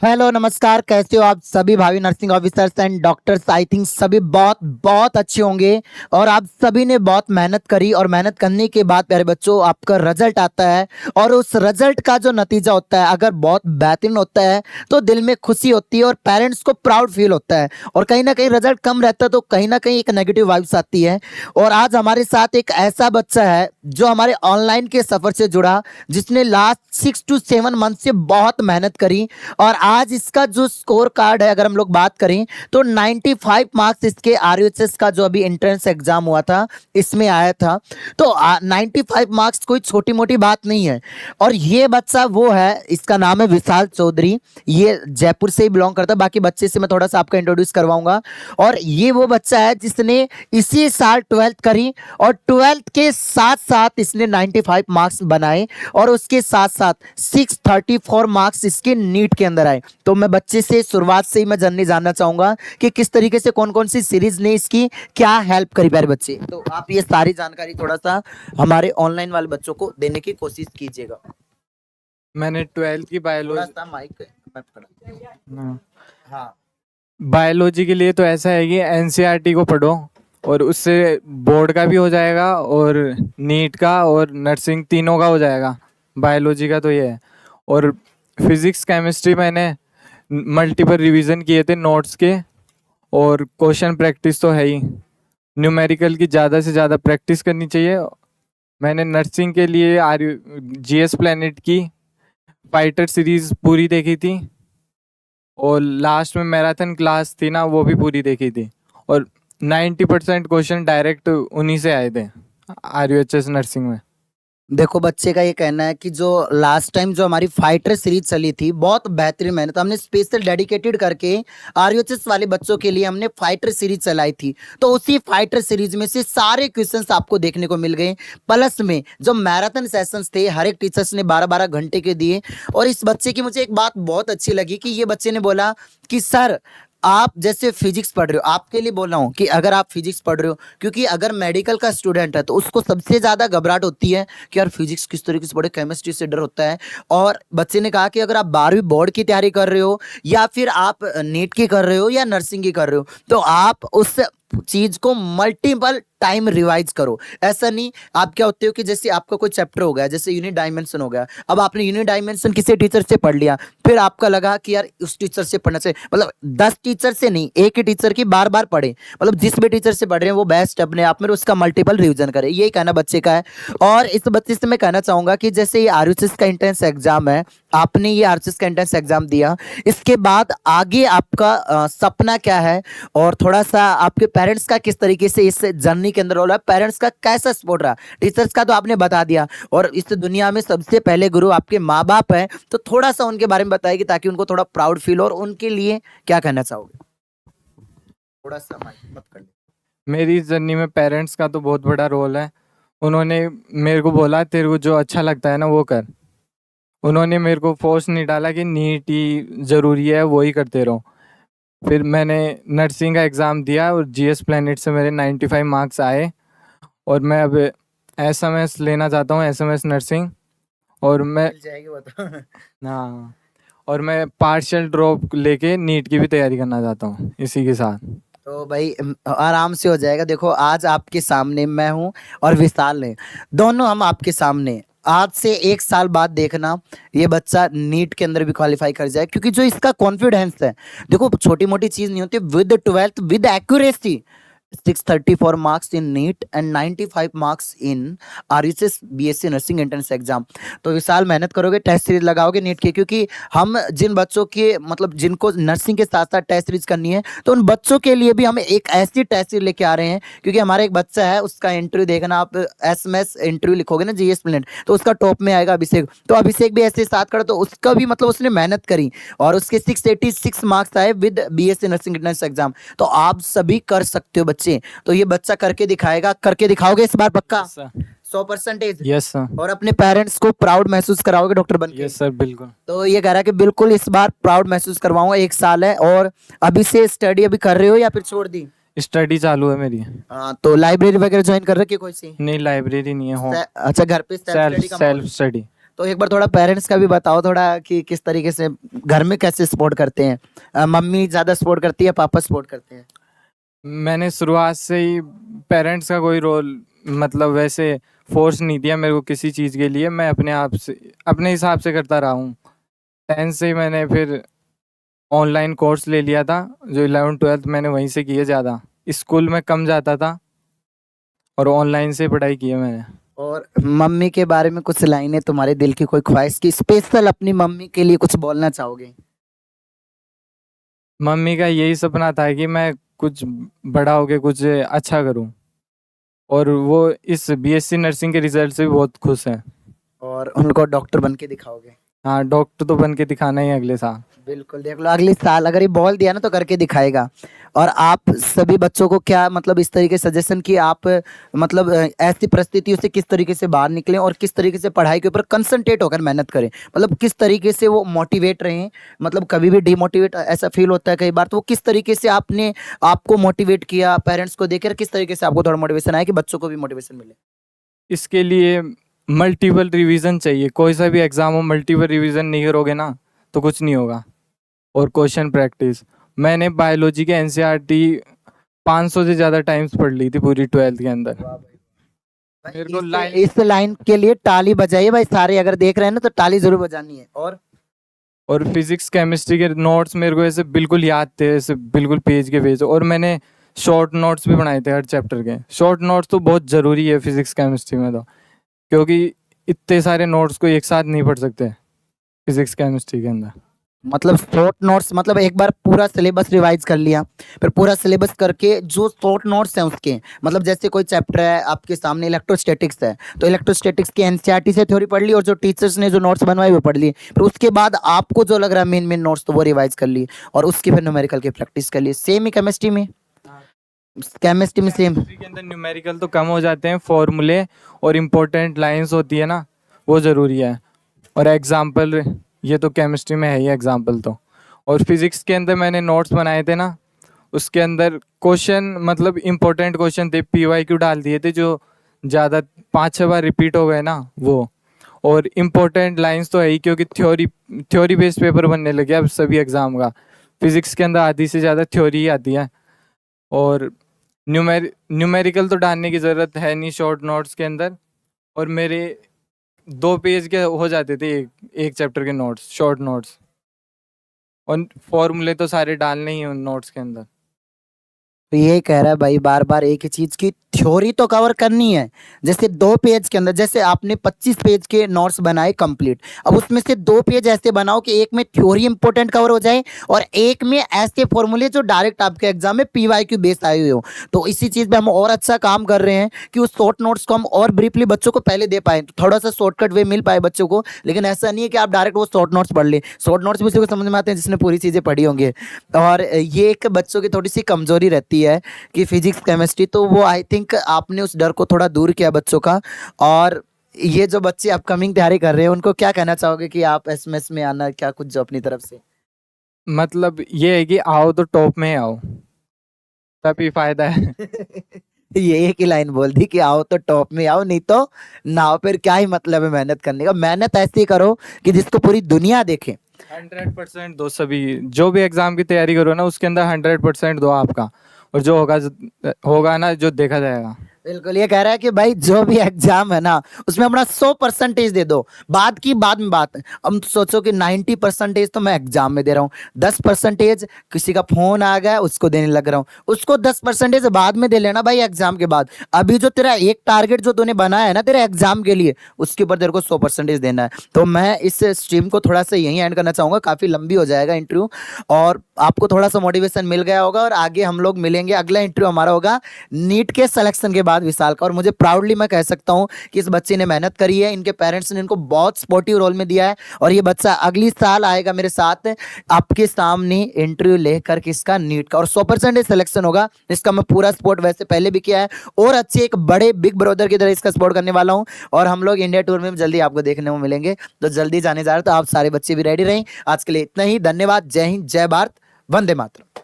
Hello नमस्कार, कैसे हो आप सभी भावी nursing officers and doctors. I think सभी बहुत बहुत अच्छे होंगे और आप सभी ने बहुत मेहनत करी और मेहनत करने के बाद प्यारे बच्चों आपका रिजल्ट आता है और उस रिजल्ट का जो नतीजा होता है अगर बहुत बेहतरीन होता है तो दिल में खुशी होती है और पेरेंट्स को प्राउड फील होता है। और कहीं ना कहीं रिजल्ट कम रहता है तो कहीं ना कहीं एक नेगेटिव वाइब्स आती है। और आज हमारे साथ एक ऐसा बच्चा है जो हमारे ऑनलाइन के सफर से जुड़ा, जिसने लास्ट 6 to 7 मंथ से बहुत मेहनत करी और आज इसका जो स्कोर कार्ड है अगर हम लोग बात करें तो 95 मार्क्स इसके आरयूएचएस का जो अभी एंट्रेंस एग्जाम हुआ था इसमें आया था। तो 95 मार्क्स कोई छोटी मोटी बात नहीं है। और ये बच्चा वो है, इसका नाम है विशाल चौधरी। ये जयपुर से ही बिलोंग करता है, बाकी बच्चे से मैं थोड़ा सा आपका इंट्रोड्यूस करवाऊंगा। और ये वो बच्चा है जिसने इसी साल 12th करी और 12th के साथ साथ इसने 95 मार्क्स बनाए और उसके साथ साथ 634 मार्क्स इसके नीट के अंदर आए। तो मैं बच्चे से शुरुआत से ही मैं जानना चाहूंगा कि किस तरीके से कौन कौन सी सीरीज ने इसकी क्या हेल्प करी प्यारे बच्चे। तो आप ये सारी जानकारी थोड़ा सा हमारे ऑनलाइन वाले बच्चों को देने की कोशिश कीजिएगा। मैंने 12th की थोड़ा बायोलॉजी सा माइक मत पकड़ो। हाँ, बायोलॉजी के लिए तो ऐसा है कि एनसीईआरटी को पढ़ो और उससे बोर्ड का भी हो जाएगा और नीट का और नर्सिंग तीनों का हो जाएगा। बायोलॉजी का तो ये है। और फिजिक्स केमिस्ट्री मैंने मल्टीपल रिवीजन किए थे नोट्स के और क्वेश्चन प्रैक्टिस तो है ही। न्यूमेरिकल की ज़्यादा से ज़्यादा प्रैक्टिस करनी चाहिए। मैंने नर्सिंग के लिए जीएस प्लैनेट की फाइटर सीरीज पूरी देखी थी और लास्ट में मैराथन क्लास थी ना, वो भी पूरी देखी थी। और 90% क्वेश्चन डायरेक्ट उन्हीं से आए थे आरयूएचएस नर्सिंग में। देखो बच्चे का ये कहना है कि जो लास्ट टाइम जो हमारी फाइटर सीरीज चली थी बहुत बेहतरीन मेहनत हमने स्पेशल डेडिकेटेड करके आरयूएचएस वाले बच्चों के लिए हमने फाइटर सीरीज चलाई थी। तो उसी फाइटर सीरीज में से सारे क्वेश्चंस आपको देखने को मिल गए। प्लस में जो मैराथन सेशंस थे हर एक टीचर्स ने 12-12 घंटे के दिए। और इस बच्चे की मुझे एक बात बहुत अच्छी लगी कि ये बच्चे ने बोला कि सर आप जैसे फिजिक्स पढ़ रहे हो, आपके लिए बोल रहा हूँ कि अगर आप फिजिक्स पढ़ रहे हो, क्योंकि अगर मेडिकल का स्टूडेंट है तो उसको सबसे ज्यादा घबराहट होती है कि यार फिजिक्स किस तरीके से पढ़े, केमिस्ट्री से डर होता है। और बच्चे ने कहा कि अगर आप 12वीं बोर्ड की तैयारी कर रहे हो या फिर आप नीट की कर रहे हो या नर्सिंग की कर रहे हो तो आप उस चीज को मल्टीपल टाइम रिवाइज करो। ऐसा नहीं आप क्या होते हो कि जैसे आपका कोई चैप्टर हो गया, जैसे यूनिट डायमेंशन हो गया, अब आपने यूनिट डायमेंशन किसी टीचर से पढ़ लिया, फिर आपका लगा कि यार उस टीचर से पढ़ना चाहिए, मतलब 10 टीचर से नहीं, एक ही टीचर की बार बार पढ़े, मतलब जिस भी टीचर से पढ़ रहे हैं वो बेस्ट अपने आप में, उसका मल्टीपल रिविजन करें, यही कहना बच्चे का है। और इस बच्चे से मैं कहना चाहूंगा कि जैसे ये आरयूएचएस का एंट्रेंस एग्जाम है, आपने ये आरयूएचएस का एंट्रेंस एग्जाम दिया, इसके बाद आगे आपका सपना क्या है और थोड़ा सा आपके पेरेंट्स का किस तरीके से इस जर्नी के अंदर रोल है, पेरेंट्स का कैसा सपोर्ट रहा। टीचर्स का तो आपने बता दिया और इस दुनिया में सबसे पहले गुरु आपके माँ बाप हैं, तो थोड़ा सा उनके बारे में बताइए ताकि उनको थोड़ा प्राउड फील हो। और उनके लिए क्या कहना चाहोगे? थोड़ा सा माइक मत कर। मेरी इस जर्नी में पेरेंट्स का तो बहुत बड़ा रोल है। उन्होंने मेरे को बोला तेरे को जो अच्छा लगता है ना वो कर। उन्होंने मेरे को फोर्स नहीं डाला कि नीट ही ज़रूरी है वो ही करते रहो। फिर मैंने नर्सिंग का एग्ज़ाम दिया और जीएस प्लैनेट से मेरे 95 मार्क्स आए और मैं अब एसएमएस लेना चाहता हूँ, एसएमएस नर्सिंग। और मैं मिल जाएगी वो तो। हाँ, और मैं पार्शियल ड्रॉप लेके नीट की भी तैयारी करना चाहता हूँ इसी के साथ। तो भाई आराम से हो जाएगा। देखो आज आपके सामने मैं हूँ और विशाल है, दोनों हम आपके सामने। आज से 1 साल बाद देखना ये बच्चा नीट के अंदर भी क्वालिफाई कर जाए, क्योंकि जो इसका कॉन्फिडेंस है, देखो छोटी मोटी चीज नहीं होती। With 12th with accuracy 634 marks in neat and 95 marks in RUHS BSc nursing entrance exam. तो विशाल मेहनत करोगे, टेस्ट सीरीज लगाओगे नीट की, क्योंकि हम जिन बच्चों के मतलब जिनको नर्सिंग के साथ साथ टेस्ट सीरीज करनी है तो उन बच्चों के लिए भी हम एक ऐसी टेस्ट सीरीज लेके आ रहे हैं। क्योंकि हमारा एक बच्चा है, उसका इंटरव्यू देखना, आप एसएमएस इंटरव्यू लिखोगे ना जीएस प्लेनेट तो उसका टॉप में आएगा अभिषेक। तो अभिषेक भी ऐसे साथ खड़ा, तो उसका भी मतलब उसने मेहनत करी और उसके 686 मार्क्स आए with BSc nursing entrance exam. तो आप सभी कर सकते हो बच्चे। तो ये बच्चा करके दिखाएगा, करके दिखाओगे इस बार पक्का? 100%? Yes sir. और अपने पेरेंट्स को प्राउड महसूस कराओगे डॉक्टर बन के? यस सर, बिल्कुल। तो ये कह रहा है कि बिल्कुल इस बार प्राउड महसूस करवाऊंगा। 1 साल है और अभी से स्टडी अभी कर रहे हो या फिर छोड़ दी? स्टडी चालू है मेरी। हाँ, तो लाइब्रेरी वगैरह ज्वाइन कर रखी है कोई सी? नहीं, लाइब्रेरी नहीं है, होम अच्छा, घर पे सेल्फ स्टडी का सेल्फ माहौल। स्टडी। तो एक बार थोड़ा पेरेंट्स का भी बताओ थोड़ा कि किस तरीके से घर में कैसे सपोर्ट करते हैं। मम्मी ज़्यादा सपोर्ट करती है, पापा सपोर्ट करते हैं? मैंने शुरुआत से ही पेरेंट्स का कोई रोल मतलब वैसे फोर्स नहीं दिया मेरे को किसी चीज़ के लिए। मैं अपने आप से अपने हिसाब से करता रहा हूँ। 10th से ही मैंने फिर ऑनलाइन कोर्स ले लिया था। जो 11th-12th मैंने वहीं से किए ज़्यादा। स्कूल में कम जाता था और ऑनलाइन से पढ़ाई की है मैंने। और मम्मी के बारे में कुछ लाइनें, तुम्हारे दिल की कोई ख्वाहिश की स्पेशल अपनी मम्मी के लिए कुछ बोलना चाहोगे? मम्मी का यही सपना था कि मैं कुछ बड़ा होके कुछ अच्छा करूं, और वो इस बीएससी नर्सिंग के रिजल्ट से भी बहुत खुश हैं। और उनको डॉक्टर बन के दिखाओगे? हाँ, डॉक्टर तो बन के दिखाना ही है अगले साल। बिल्कुल, देख लो अगले साल अगर ये बॉल दिया ना तो करके दिखाएगा। और आप सभी बच्चों को क्या मतलब इस तरीके सजेशन कि आप मतलब ऐसी परिस्थितियों से किस तरीके से बाहर निकलें और किस तरीके से पढ़ाई के ऊपर कंसंट्रेट होकर मेहनत करें, मतलब किस तरीके से वो मोटिवेट रहें, मतलब कभी भी डिमोटिवेट ऐसा फील होता है कई बार, तो वो किस तरीके से आपने आपको मोटिवेट किया पेरेंट्स को देकर, किस तरीके से आपको थोड़ा मोटिवेशन आया कि बच्चों को भी मोटिवेशन मिले? इसके लिए मल्टीपल रिवीजन चाहिए। कोई सा भी एग्ज़ाम हो, मल्टीपल रिवीजन नहीं करोगे ना तो कुछ नहीं होगा। और क्वेश्चन प्रैक्टिस, मैंने बायोलॉजी के एनसीईआरटी 500 से ज़्यादा टाइम्स पढ़ ली थी पूरी 12th के अंदर। मेरे को लाइन इस लाइन के लिए ताली बजाइए भाई सारे, अगर देख रहे हैं ना तो ताली जरूर बजानी है। और फिजिक्स केमिस्ट्री के नोट्स मेरे को ऐसे बिल्कुल याद थे, ऐसे बिल्कुल पेज के पेज। और मैंने शॉर्ट नोट्स भी बनाए थे हर चैप्टर के। शॉर्ट नोट्स तो बहुत ज़रूरी है फिजिक्स केमिस्ट्री में तो, क्योंकि इतने सारे नोट्स को एक साथ नहीं पढ़ सकते फिजिक्स केमिस्ट्री के अंदर। मतलब शॉर्ट नोट्स, मतलब एक बार पूरा सिलेबस रिवाइज कर लिया, फिर पूरा सिलेबस करके जो शॉर्ट नोट्स हैं उसके, मतलब जैसे कोई चैप्टर है आपके सामने इलेक्ट्रोस्टैटिक्स है तो इलेक्ट्रोस्टैटिक्स की एनसीईआरटी से थ्योरी पढ़ ली और जो टीचर्स ने जो नोट्स बनवाए वो पढ़ ली, फिर उसके बाद आपको जो लग रहा है मेन मेन नोट्स तो वो रिवाइज कर ली और उसकी फिर न्यूमेरिकल की प्रैक्टिस कर ली। सेम ही केमिस्ट्री में? केमिस्ट्री में सेम? केमिस्ट्री के अंदर न्यूमेरिकल तो कम हो जाते हैं, फॉर्मूले और इम्पोर्टेंट लाइंस होती है ना, वो ज़रूरी है। और एग्जाम्पल, ये तो केमिस्ट्री में है ही एग्जाम्पल तो। और फिजिक्स के अंदर मैंने नोट्स बनाए थे ना, उसके अंदर क्वेश्चन मतलब इम्पोर्टेंट क्वेश्चन थे, पीवाईक्यू डाल दिए थे जो ज़्यादा 5-6 बार रिपीट हो गए ना वो। और इम्पोर्टेंट लाइंस तो है ही, क्योंकि थ्योरी बेस्ड पेपर बनने लगे अब सभी एग्ज़ाम का। फिजिक्स के अंदर आधी से ज़्यादा थ्योरी ही आती है। और न्यूमेरिकल तो डालने की ज़रूरत है नहीं शॉर्ट नोट्स के अंदर। और मेरे 2 पेज के हो जाते थे एक चैप्टर के नोट्स, शॉर्ट नोट्स। और फॉर्मूले तो सारे डालने ही हैं उन नोट्स के अंदर। तो ये कह रहा है भाई बार बार एक ही चीज की थ्योरी तो कवर करनी है। जैसे 2 पेज के अंदर, जैसे आपने 25 पेज के नोट्स बनाए कंप्लीट, अब उसमें से 2 पेज ऐसे बनाओ कि एक में थ्योरी इंपॉर्टेंट कवर हो जाए और एक में ऐसे फॉर्मूले जो डायरेक्ट आपके एग्जाम में पीवाईक्यू बेस आए हुए हो। तो इसी चीज पे हम और अच्छा काम कर रहे हैं कि उस शॉर्ट नोट्स को हम और ब्रीफली बच्चों को पहले दे पाए, तो थोड़ा सा शॉर्टकट वे मिल पाए बच्चों को। लेकिन ऐसा नहीं है कि आप डायरेक्ट वो शॉर्ट नोट्स पढ़ ले, शॉर्ट नोट्स भी उसी को समझ में आते हैं जिसने पूरी चीजें पढ़ी होंगी। और ये एक बच्चों की थोड़ी सी कमजोरी रहती है कि फिजिक्स केमिस्ट्री, तो वो आई थिंक आपने उस डर को थोड़ा दूर किया बच्चों का। और ये जो बच्चे अपकमिंग तैयारी कर रहे हैं उनको क्या कहना चाहोगे कि आप एसएमएस में आना, क्या कुछ जो अपनी तरफ से? मतलब ये है कि आओ तो टॉप में आओ, तभी फायदा है। ये एक ही लाइन बोल दी कि आओ तो टॉप में आओ, नहीं तो ना आओ, फिर क्या ही मतलब है मेहनत करने का। मेहनत ऐसी करो कि जिसको पूरी दुनिया देखे। 100% दो, सभी जो भी एग्जाम की तैयारी करो ना उसके अंदर 100% दो आपका। और जो होगा ना, जो देखा जाएगा। बिल्कुल, ये कह रहा है कि भाई जो भी एग्जाम है ना उसमें अपना 100% दे दो, बाद की बाद में बात है। अब सोचो कि 90% तो मैं एग्जाम में दे रहा हूँ, 10% किसी का फोन आ गया उसको देने लग रहा हूँ, उसको 10% बाद में दे लेना भाई एग्जाम के बाद। अभी जो तेरा एक टारगेट जो तूने बनाया है ना तेरे एग्जाम के लिए, उसके ऊपर तेरे को 100% देना है। तो मैं इस स्ट्रीम को थोड़ा सा यहीं एंड करना चाहूंगा, काफी लंबी हो जाएगा इंटरव्यू, और आपको थोड़ा सा मोटिवेशन मिल गया होगा। और आगे हम लोग मिलेंगे, अगला इंटरव्यू हमारा होगा नीट के सिलेक्शन के बाद विशाल का। और मुझे प्राउडली मैं कह सकता हूं कि इस बच्चे ने मेहनत करी है, इनके पेरेंट्स ने इनको बहुत सपोर्टिव रोल में दिया है, और ये बच्चा अगली साल आएगा मेरे साथ आपके सामने इंटरव्यू लेकर के इसका नीट का, और 100% सिलेक्शन होगा। इसका मैं पूरा सपोर्ट वैसे पहले भी किया है, और अच्छे एक बड़े बिग ब्रदर की तरह इसका सपोर्ट करने वाला हूं। और हम लोग इंडिया टूर में जल्दी आपको देखने को मिलेंगे, तो जल्दी जाने जा रहे हैं, तो आप सारे बच्चे भी रेडी रहें। आज के लिए इतना ही, धन्यवाद, जय हिंद, जय भारत, वंदे मातरम।